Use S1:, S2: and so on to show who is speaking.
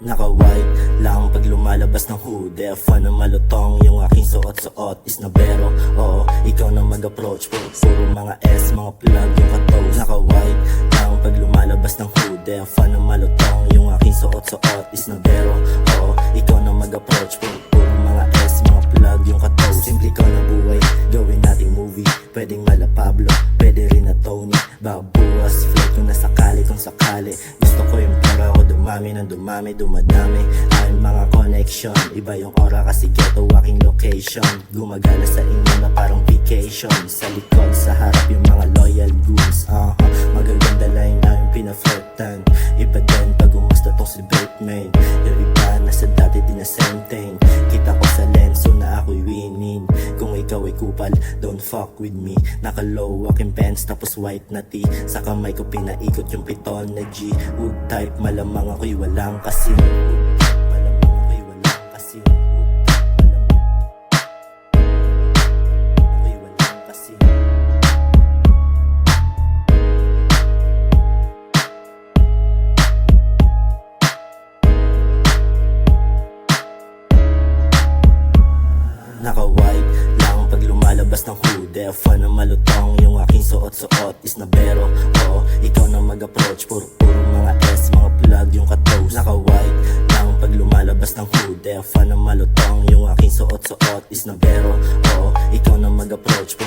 S1: Naka-white lang pag lumalabas ng hoodie. Fan ng malutong yung aking suot-suot is nabero. Oo, ikaw na mag-approach. Puro mga S, mga plug yung katos. Naka-white lang pag lumalabas ng hoodie. Fan ng malutong yung aking suot-suot is nabero. Oo, ikaw na mag-approach. Puro mga S, mga plug yung katos. Simple ka na buhay, gawin nating movie. Pwedeng mala Pablo, pwede rin na Tony. Babuwas, float kung nasakali, kung sakali. Gusto ko yung pera ko dumami ng dumami, dumadami. Ay mga connection, iba yung aura kasi ghetto aking location. Gumagala sa inyo na parang vacation. Sa likod, sa harap yung mga loyal goons. Magaganda line na yung pinaflirtan. Iba din pag umusta tong si Batman. Yung iba nasa dati din na same thing. Kita ko sa lenso na ako'y winning. Kung ikaw ay kupal, don't fuck with me. Naka-low aking pants tapos white na tee. Sa kamay ko pinaikot yung piton na G. Wood type, malamang ako'y walang kasi. Malamang ako'y walang kasi. Ako'y walang kasi. Naka-white lang pag lumalabas ng hoodie. Fan ng malutong yung aking suot-suot is nabero. Oo, ikaw na mag-approach. Puro mga S, mga plug yung katos. Naka-white lang pag lumalabas ng hoodie. Fan ng malutong yung aking suot-suot is nabero. Oo, ikaw na mag-approach.